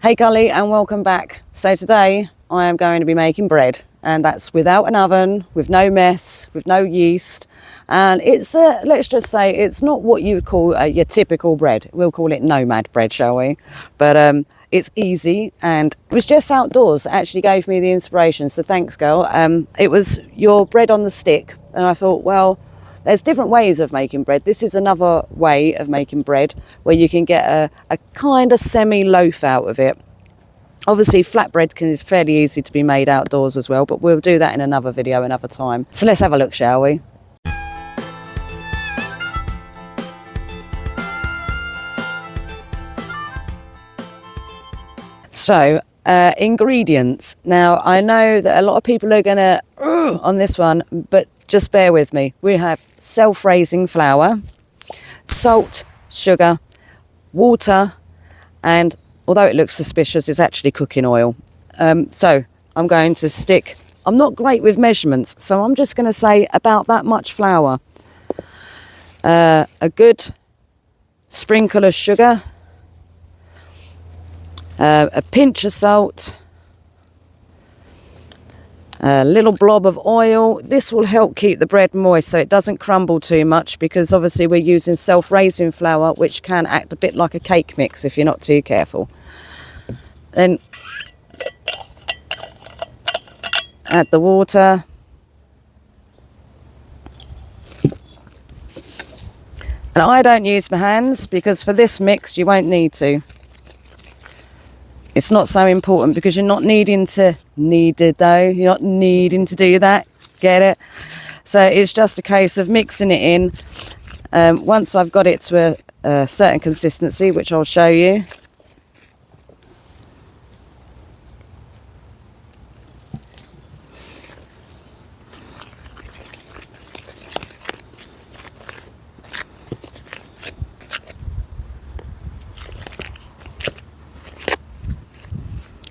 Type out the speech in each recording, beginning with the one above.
Hey Gully, and welcome back. So today I am going to be making bread, and that's without an oven, with no mess, with no yeast, and it's let's just say it's not what you would call your typical bread. We'll call it nomad bread, shall we? But it's easy, and it was just outdoors that actually gave me the inspiration, so thanks girl. It was your bread on the stick, and I thought, well, there's different ways of making bread. This is another way of making bread where you can get a kind of semi-loaf out of it. Obviously, flatbread is fairly easy to be made outdoors as well, but we'll do that in another video another time. So let's have a look, shall we? So, ingredients. Now, I know that a lot of people are going to on this one, but just bear with me. We have self-raising flour, salt, sugar, water, and although it looks suspicious, it's actually cooking oil. So I'm going to stick, I'm not great with measurements, so I'm just going to say about that much flour. A good sprinkle of sugar, a pinch of salt, a little blob of oil. This will help keep the bread moist so it doesn't crumble too much, because obviously we're using self-raising flour, which can act a bit like a cake mix if you're not too careful. Then add the water. And I don't use my hands because for this mix you won't need to. It's not so important because you're not needing to you're not needing to do that, get it? So it's just a case of mixing it in. Once I've got it to a certain consistency, which I'll show you.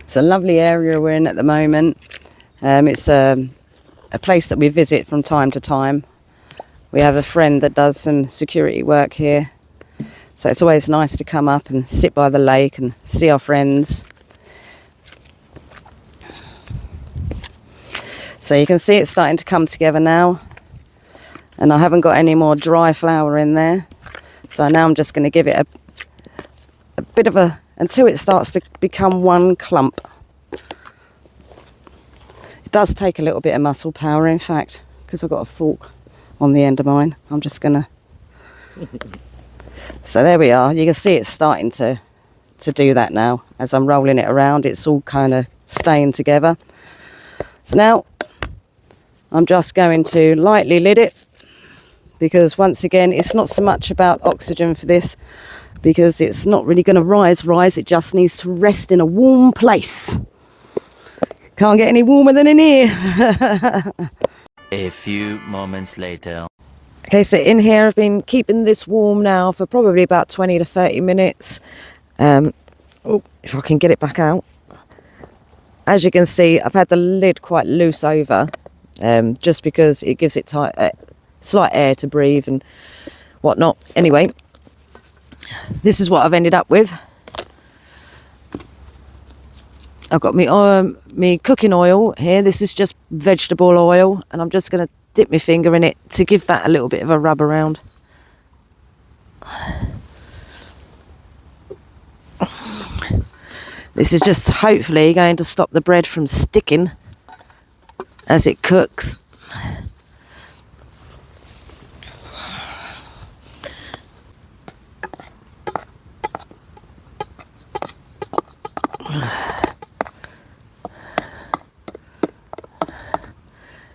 It's a lovely area we're in at the moment. It's a place that we visit from time to time. We have a friend that does some security work here, so it's always nice to come up and sit by the lake and see our friends. So you can see it's starting to come together now, and I haven't got any more dry flour in there, so now I'm just going to give it a bit of a until it starts to become one clump. It does take a little bit of muscle power, in fact, because I've got a fork on the end of mine. I'm just gonna so there we are. You can see it's starting to do that now. As I'm rolling it around, it's all kind of staying together. So now I'm just going to lightly lid it, because once again it's not so much about oxygen for this, because it's not really going to rise, it just needs to rest in a warm place. Can't get any warmer than in here. A few moments later. Okay, so in here I've been keeping this warm now for probably about 20 to 30 minutes. If I can get it back out. As you can see, I've had the lid quite loose over, just because it gives it slight air to breathe and whatnot. Anyway, this is what I've ended up with. I've got me cooking oil here. This is just vegetable oil, and I'm just going to dip my finger in it to give that a little bit of a rub around. This is just hopefully going to stop the bread from sticking as it cooks.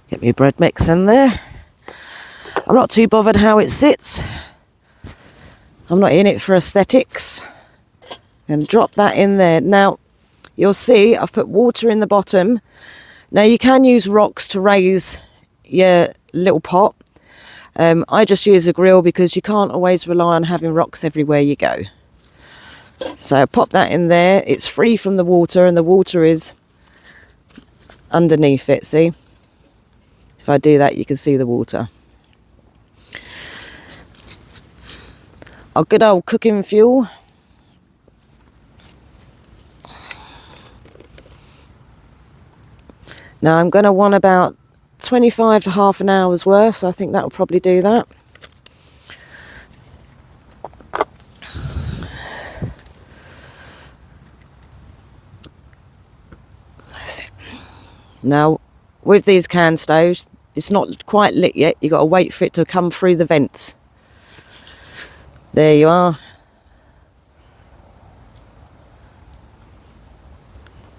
Get my bread mix in there. I'm not too bothered how it sits. I'm not in it for aesthetics. And drop that in there. Now, you'll see I've put water in the bottom. Now, you can use rocks to raise your little pot. I just use a grill because you can't always rely on having rocks everywhere you go. So pop that in there. It's free from the water, and the water is underneath it, see? If I do that, you can see the water. Our good old cooking fuel. Now I'm going to want about 25 to half an hour's worth, so I think that will probably do that. That's it. Now, with these can stoves, it's not quite lit yet. You've got to wait for it to come through the vents. There you are.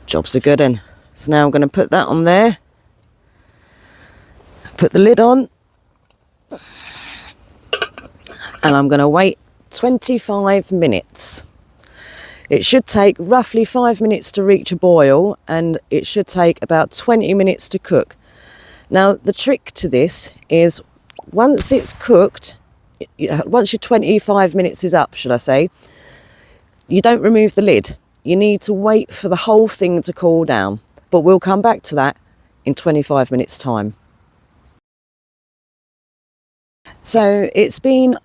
Job's a good one. So now I'm going to put that on there. Put the lid on. And I'm going to wait 25 minutes. It should take roughly 5 minutes to reach a boil, and it should take about 20 minutes to cook. Now, the trick to this is once it's cooked, once your 25 minutes is up, should I say, you don't remove the lid. You need to wait for the whole thing to cool down. But we'll come back to that in 25 minutes' time. So it's been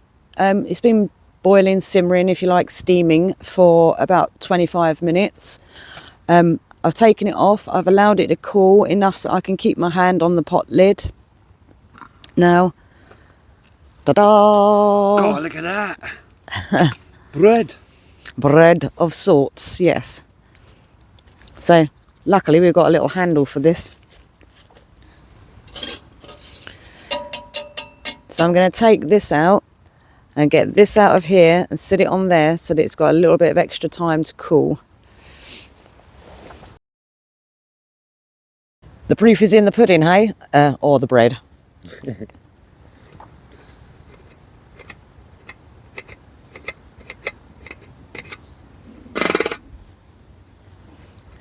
boiling, simmering, if you like, steaming for about 25 minutes. I've taken it off. I've allowed it to cool enough so I can keep my hand on the pot lid. Now, ta-da! God, look at that. Bread. Bread of sorts, yes. So, luckily we've got a little handle for this. So I'm going to take this out and get this out of here and sit it on there so that it's got a little bit of extra time to cool. The proof is in the pudding, hey? Or the bread.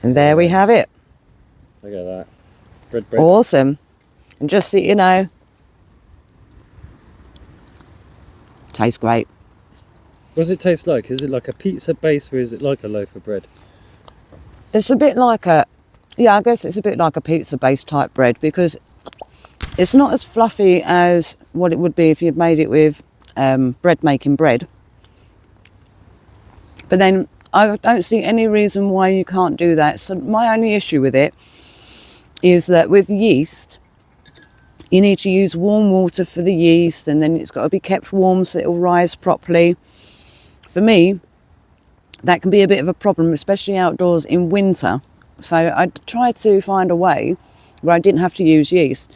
And there we have it. Look at that. Bread. Awesome. And just so you know, tastes great. What does it taste like? Is it like a pizza base or is it like a loaf of bread? It's a bit like a, yeah, I guess it's a bit like a pizza base type bread, because it's not as fluffy as what it would be if you'd made it with bread making bread. But then I don't see any reason why you can't do that. So my only issue with it is that with yeast, you need to use warm water for the yeast, and then it's got to be kept warm so it'll rise properly. For me, that can be a bit of a problem, especially outdoors in winter. So I tried to find a way where I didn't have to use yeast,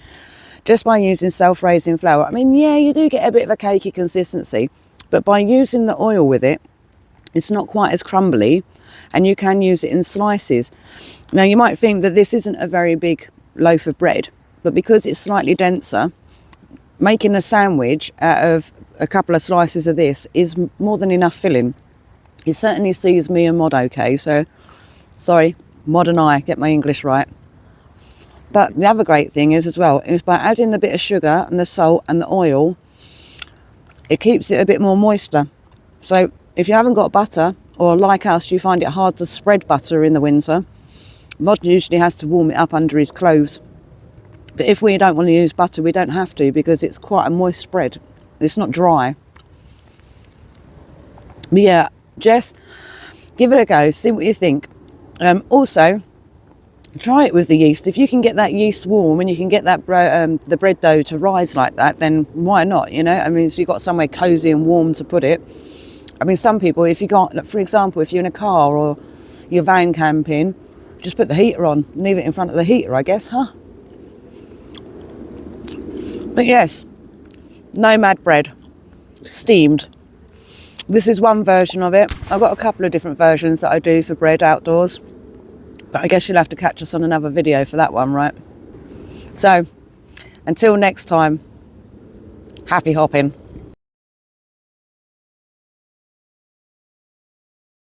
just by using self-raising flour. I mean, yeah, you do get a bit of a cakey consistency, but by using the oil with it, it's not quite as crumbly, and you can use it in slices. Now, you might think that this isn't a very big loaf of bread, but because it's slightly denser, making a sandwich out of a couple of slices of this is more than enough filling. It certainly sees me and Mod okay, so sorry, Mod and I, get my English right. But the other great thing is as well, is by adding the bit of sugar and the salt and the oil, it keeps it a bit more moister. So if you haven't got butter, or like us, you find it hard to spread butter in the winter, Mod usually has to warm it up under his clothes. But if we don't want to use butter, we don't have to, because it's quite a moist spread. It's not dry. But yeah, Jess, give it a go, see what you think. Also, try it with the yeast. If you can get that yeast warm and you can get that the bread dough to rise like that, then why not, you know? I mean, so you've got somewhere cosy and warm to put it. I mean, some people, if you got, for example, if you're in a car or you're van camping, just put the heater on, leave it in front of the heater, I guess, huh? But yes, Nomad bread, steamed. This is one version of it. I've got a couple of different versions that I do for bread outdoors, but I guess you'll have to catch us on another video for that one, right? So, until next time, happy hopping.